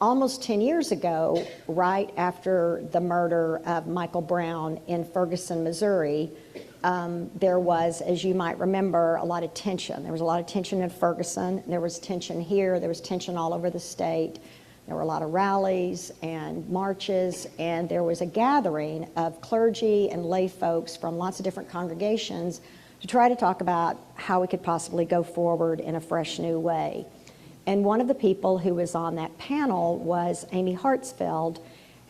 almost 10 years ago, right after the murder of Michael Brown in Ferguson, Missouri, there was, as you might remember, a lot of tension. There was a lot of tension in Ferguson. There was tension here. There was tension all over the state. There were a lot of rallies and marches, and there was a gathering of clergy and lay folks from lots of different congregations to try to talk about how we could possibly go forward in a fresh new way. And one of the people who was on that panel was Amy Hartsfield,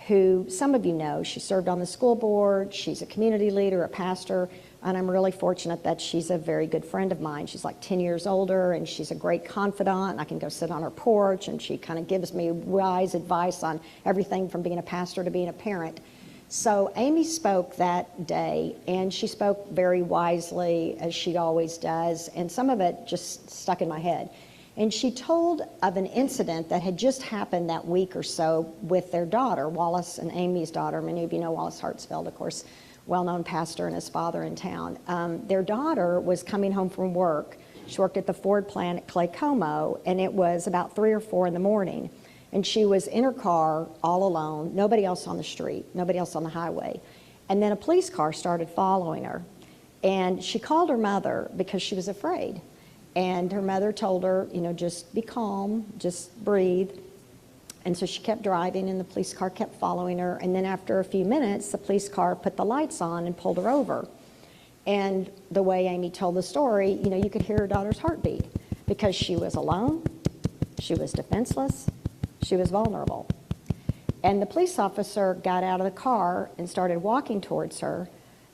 who some of you know. She served on the school board. She's a community leader, a pastor, and I'm really fortunate that she's a very good friend of mine. She's like 10 years older, and she's a great confidant. I can go sit on her porch, and she kind of gives me wise advice on everything from being a pastor to being a parent. So Amy spoke that day, and she spoke very wisely, as she always does, and some of it just stuck in my head. And she told of an incident that had just happened that week or so with their daughter, Wallace and Amy's daughter. Many of you know Wallace Hartsfield, of course, well-known pastor and his father in town. Their daughter was coming home from work. She worked at the Ford plant at Clay Como, and it was about 3 or 4 in the morning. And she was in her car all alone, nobody else on the street, nobody else on the highway. And then a police car started following her. And she called her mother because she was afraid. And her mother told her, you know, just be calm, just breathe. And so she kept driving, and the police car kept following her. And then after a few minutes, the police car put the lights on and pulled her over. And the way Amy told the story, you know, you could hear her daughter's heartbeat because she was alone, she was defenseless, she was vulnerable. And the police officer got out of the car and started walking towards her.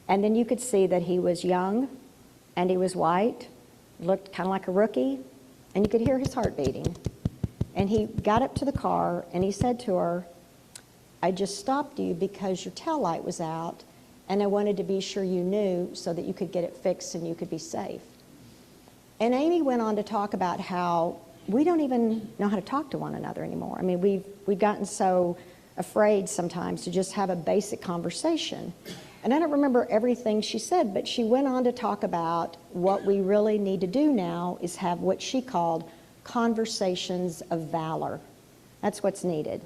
And then you could see that he was young, and he was white, looked kind of like a rookie, and you could hear his heart beating. And he got up to the car, and he said to her, I just stopped you because your tail light was out, and I wanted to be sure you knew so that you could get it fixed and you could be safe. And Amy went on to talk about how we don't even know how to talk to one another anymore. I mean, we've gotten so afraid sometimes to just have a basic conversation. And I don't remember everything she said, but she went on to talk about what we really need to do now is have what she called conversations of valor. That's what's needed.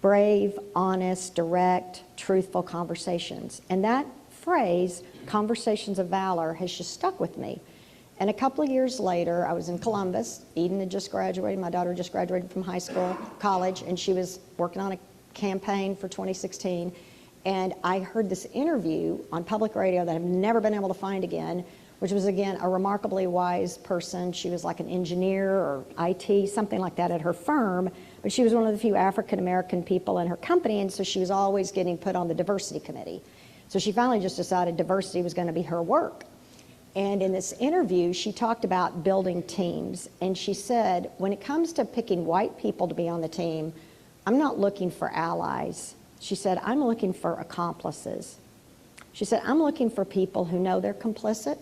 Brave, honest, direct, truthful conversations. And that phrase, conversations of valor, has just stuck with me. And a couple of years later, I was in Columbus. Eden had just graduated. My daughter just graduated from college, and she was working on a campaign for 2016. And I heard this interview on public radio that I've never been able to find again, which was, again, a remarkably wise person. She was like an engineer or IT, something like that at her firm, but she was one of the few African-American people in her company, and so she was always getting put on the diversity committee. So she finally just decided diversity was going to be her work. And in this interview, she talked about building teams, and she said, when it comes to picking white people to be on the team, I'm not looking for allies. She said, I'm looking for accomplices. She said, I'm looking for people who know they're complicit,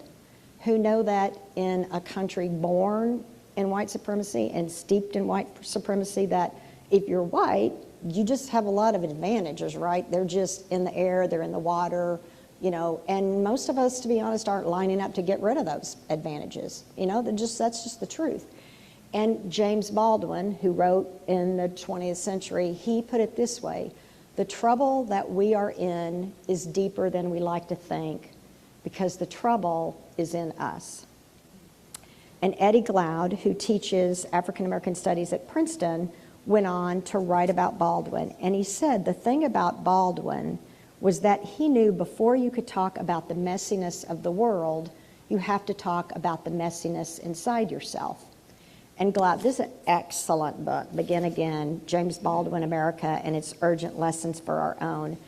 who know that in a country born in white supremacy and steeped in white supremacy, that if you're white, you just have a lot of advantages, right? They're just in the air, they're in the water, you know, and most of us, to be honest, aren't lining up to get rid of those advantages. You know, that's just the truth. And James Baldwin, who wrote in the 20th century, he put it this way: the trouble that we are in is deeper than we like to think, because the trouble is in us. And Eddie Glaude, who teaches African American studies at Princeton, went on to write about Baldwin. And he said the thing about Baldwin was that he knew before you could talk about the messiness of the world, you have to talk about the messiness inside yourself. And Glaude, this is an excellent book, Begin Again, James Baldwin, America, and its urgent lessons for our own.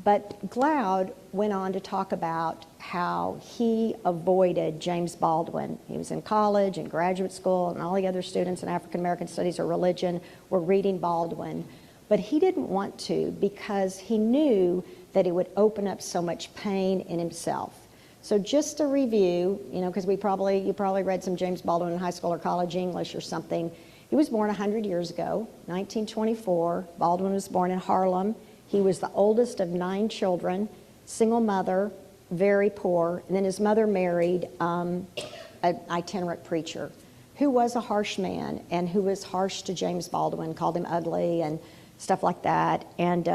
But Glaude went on to talk about how he avoided James Baldwin. He was in college and graduate school, and all the other students in African American studies or religion were reading Baldwin. But he didn't want to, because he knew that it would open up so much pain in himself. So just to review, you know, because you probably read some James Baldwin in high school or college English or something. He was born 100 years ago, 1924. Baldwin was born in Harlem. He was the oldest of 9 children, single mother, very poor. And then his mother married an itinerant preacher who was a harsh man and who was harsh to James Baldwin, called him ugly and stuff like that. And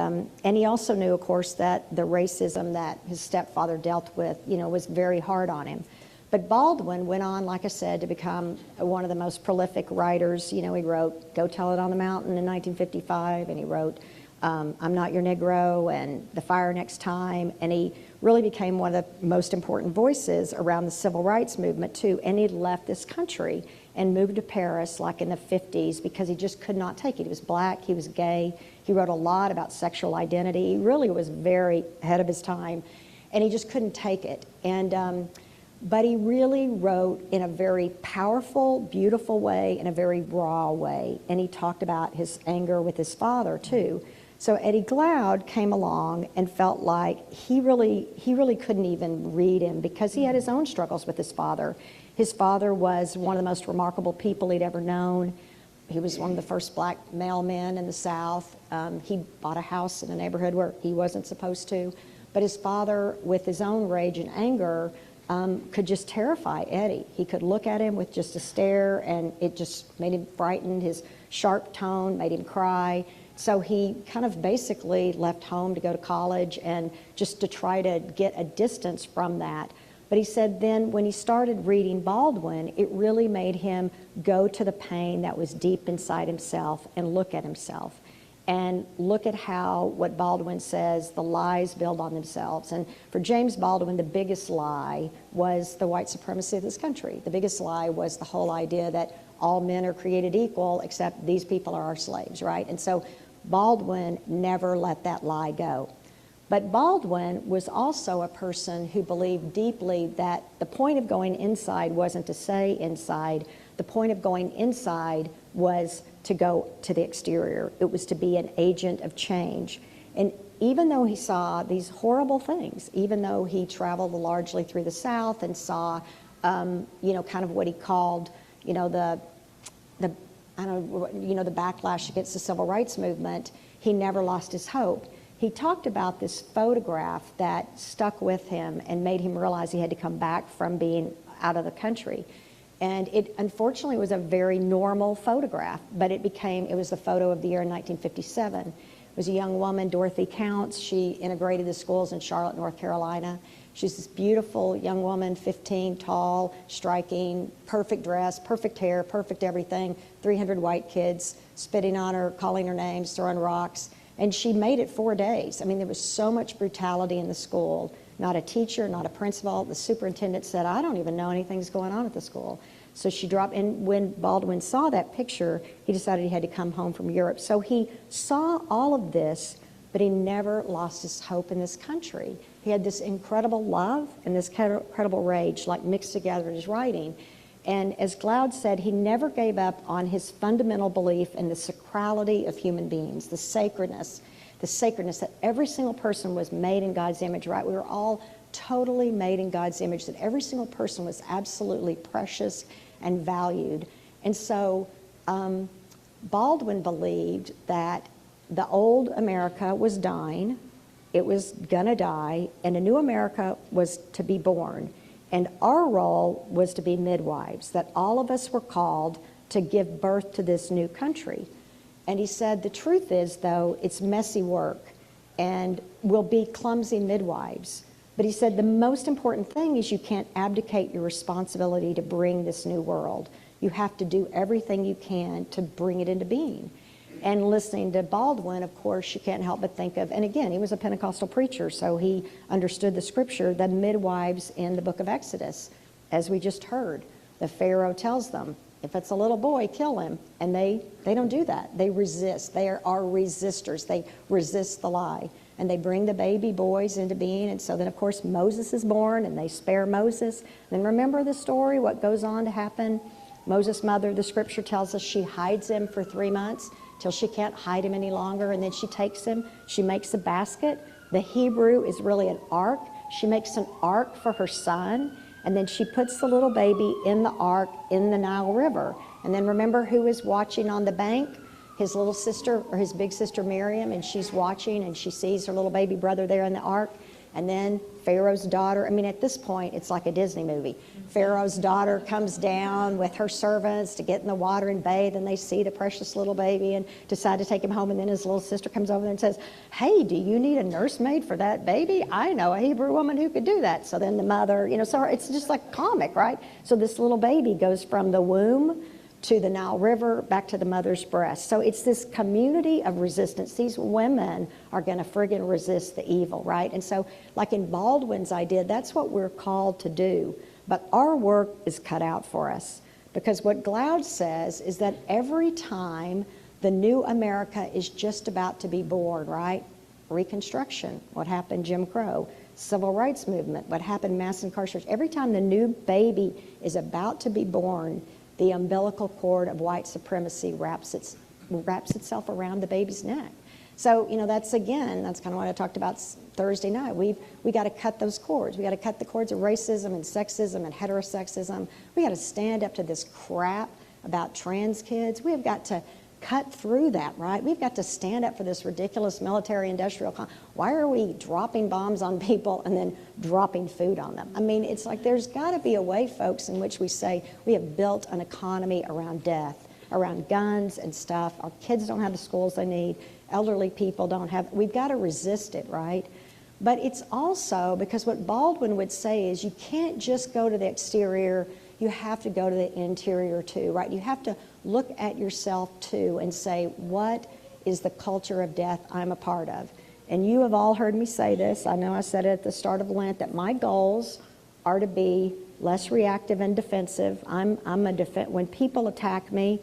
he also knew, of course, that the racism that his stepfather dealt with, was very hard on him. But Baldwin went on, like I said, to become one of the most prolific writers. He wrote Go Tell It on the Mountain in 1955, and he wrote I'm Not Your Negro and The Fire Next Time, and he really became one of the most important voices around the civil rights movement too. And he left this country and moved to Paris like in the 50s because he just could not take it. He was black, he was gay, he wrote a lot about sexual identity. He really was very ahead of his time, and he just couldn't take it. And but he really wrote in a very powerful, beautiful way, in a very raw way. And he talked about his anger with his father too. So Eddie Glaude came along and felt like he really couldn't even read him because he had his own struggles with his father. His father was one of the most remarkable people he'd ever known. He was one of the first black male men in the South. He bought a house in a neighborhood where he wasn't supposed to. But his father, with his own rage and anger, could just terrify Eddie. He could look at him with just a stare, and it just made him frightened. His sharp tone made him cry. So he kind of basically left home to go to college and just to try to get a distance from that. But he said then when he started reading Baldwin, it really made him go to the pain that was deep inside himself and look at himself. And look at how, what Baldwin says, the lies build on themselves. And for James Baldwin, the biggest lie was the white supremacy of this country. The biggest lie was the whole idea that all men are created equal, except these people are our slaves, right? And so Baldwin never let that lie go. But Baldwin was also a person who believed deeply that the point of going inside wasn't to stay inside. The point of going inside was to go to the exterior. It was to be an agent of change. And even though he saw these horrible things, even though he traveled largely through the South and saw, kind of what he called, the backlash against the civil rights movement, he never lost his hope. He talked about this photograph that stuck with him and made him realize he had to come back from being out of the country. And it unfortunately was a very normal photograph, but it was the photo of the year in 1957. It was a young woman, Dorothy Counts. She integrated the schools in Charlotte, North Carolina. She's this beautiful young woman, 15, tall, striking, perfect dress, perfect hair, perfect everything, 300 white kids spitting on her, calling her names, throwing rocks. And she made it 4 days. I mean, there was so much brutality in the school. Not a teacher, not a principal. The superintendent said, I don't even know anything's going on at the school. So she dropped, and when Baldwin saw that picture, he decided he had to come home from Europe. So he saw all of this, but he never lost his hope in this country. He had this incredible love and this incredible rage, like mixed together in his writing. And as Glaude said, he never gave up on his fundamental belief in the sacrality of human beings, the sacredness that every single person was made in God's image, right? We were all totally made in God's image, that every single person was absolutely precious and valued. And so Baldwin believed that the old America was dying, it was gonna die, and a new America was to be born. And our role was to be midwives, that all of us were called to give birth to this new country. And he said, the truth is, though, it's messy work, and we'll be clumsy midwives. But he said, the most important thing is you can't abdicate your responsibility to bring this new world. You have to do everything you can to bring it into being. And listening to Baldwin, of course, you can't help but think of, and again, he was a Pentecostal preacher, so he understood the scripture, the midwives in the book of Exodus, as we just heard. The Pharaoh tells them, if it's a little boy, kill him. And they don't do that. They resist. They are resistors. They resist the lie. And they bring the baby boys into being. And so then, of course, Moses is born, and they spare Moses. And then remember the story, what goes on to happen? Moses' mother, the scripture tells us, she hides him for 3 months till she can't hide him any longer. And then she takes him, she makes a basket. The Hebrew is really an ark. She makes an ark for her son. And then she puts the little baby in the ark in the Nile River. And then remember who is watching on the bank? His little sister, or his big sister Miriam, and she's watching, and she sees her little baby brother there in the ark. And then Pharaoh's daughter, I mean, at this point, it's like a Disney movie. Pharaoh's daughter comes down with her servants to get in the water and bathe, and they see the precious little baby and decide to take him home. And then his little sister comes over and says, hey, do you need a nursemaid for that baby? I know a Hebrew woman who could do that. So then the mother, so it's just like comic, right? So this little baby goes from the womb to the Nile River, back to the mother's breast. So it's this community of resistance. These women are going to friggin' resist the evil, right? And so like in Baldwin's idea, that's what we're called to do. But our work is cut out for us. Because what Glaude says is that every time the new America is just about to be born, right? Reconstruction, what happened, Jim Crow, Civil Rights Movement, what happened, mass incarceration. Every time the new baby is about to be born, the umbilical cord of white supremacy wraps itself around the baby's neck. So, that's kind of what I talked about Thursday night. We got to cut those cords. We got to cut the cords of racism and sexism and heterosexism. We got to stand up to this crap about trans kids. We have got to cut through that, right? We've got to stand up for this ridiculous military-industrial. Why are we dropping bombs on people and then dropping food on them? I mean, it's like there's got to be a way, folks, in which we say we have built an economy around death, around guns and stuff. Our kids don't have the schools they need. Elderly people don't have. We've got to resist it, right? But it's also because what Baldwin would say is you can't just go to the exterior. You have to go to the interior too, right? You have to look at yourself too and say, what is the culture of death I'm a part of? And you have all heard me say this. I know I said it at the start of Lent, that my goals are to be less reactive and defensive. When people attack me,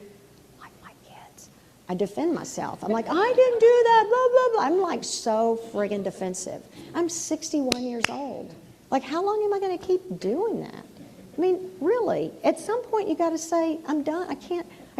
like my kids, I defend myself. I'm like, I didn't do that, blah, blah, blah. I'm like so friggin' defensive. I'm 61 years old. Like, how long am I gonna keep doing that? I mean, really, at some point you gotta say, I'm done, I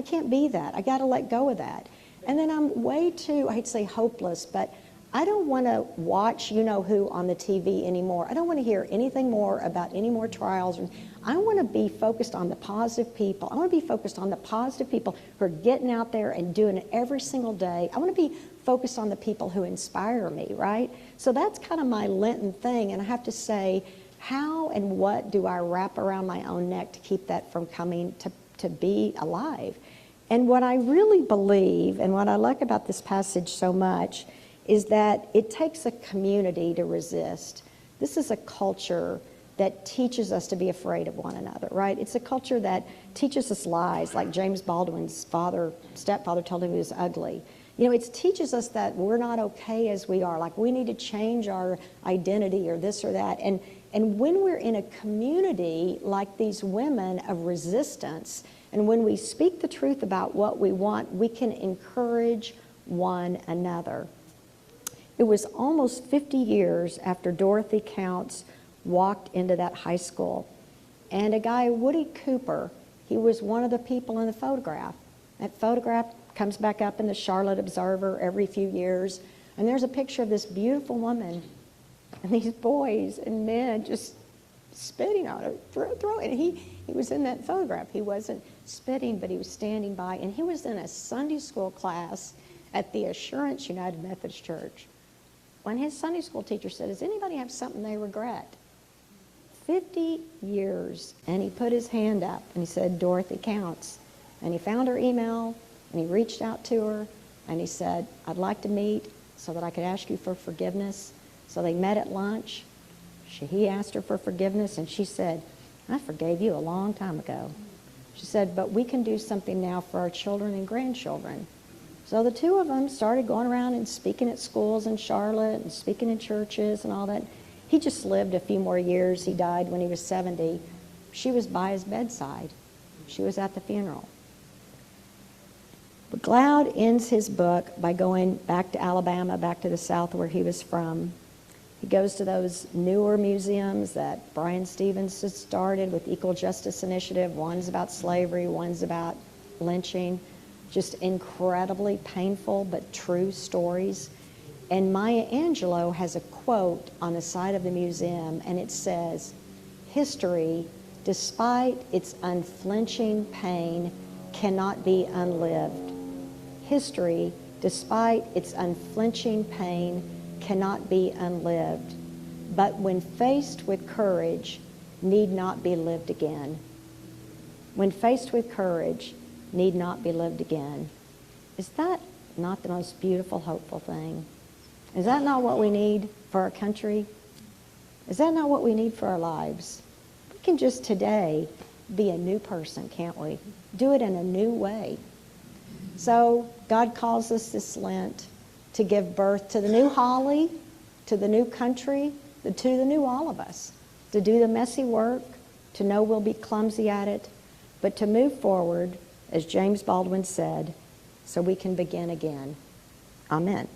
can't be that. I gotta let go of that. And then I'm way too, I hate to say hopeless, but I don't wanna watch you-know-who on the TV anymore. I don't wanna hear anything more about any more trials. I wanna be focused on the positive people. I wanna be focused on the positive people who are getting out there and doing it every single day. I wanna be focused on the people who inspire me, right? So that's kind of my Lenten thing, and I have to say, how and what do I wrap around my own neck to keep that from coming to be alive? And what I really believe, and what I like about this passage so much, is that it takes a community to resist. This is a culture that teaches us to be afraid of one another, right? It's a culture that teaches us lies, like James Baldwin's stepfather told him he was ugly. It teaches us that we're not okay as we are, like we need to change our identity or this or that. And when we're in a community like these women of resistance, and when we speak the truth about what we want, we can encourage one another. It was almost 50 years after Dorothy Counts walked into that high school. And a guy, Woody Cooper, he was one of the people in the photograph. That photograph comes back up in the Charlotte Observer every few years. And there's a picture of this beautiful woman and these boys and men just spitting on her, throwing. And he was in that photograph. He wasn't spitting, but he was standing by. And he was in a Sunday school class at the Assurance United Methodist Church. When his Sunday school teacher said, does anybody have something they regret? 50 years. And he put his hand up and he said, Dorothy Counts. And he found her email and he reached out to her and he said, I'd like to meet so that I could ask you for forgiveness. So they met at lunch. He asked her for forgiveness and she said, I forgave you a long time ago. She said, but we can do something now for our children and grandchildren. So the two of them started going around and speaking at schools in Charlotte and speaking in churches and all that. He just lived a few more years. He died when he was 70. She was by his bedside. She was at the funeral. But Glaude ends his book by going back to Alabama, back to the South where he was from. He goes to those newer museums that Brian Stevens has started with Equal Justice Initiative. One's about slavery, one's about lynching. Just incredibly painful but true stories. And Maya Angelou has a quote on the side of the museum, and it says, history, despite its unflinching pain, cannot be unlived. History, despite its unflinching pain, cannot be unlived. but when faced with courage, need not be lived again. When faced with courage, need not be lived again. Is that not the most beautiful, hopeful thing? Is that not what we need for our country? Is that not what we need for our lives? We can just today be a new person, can't we? Do it in a new way. So God calls us this Lent to give birth to the new Holly, to the new country, to the new all of us, to do the messy work, to know we'll be clumsy at it, but to move forward, as James Baldwin said, so we can begin again. Amen.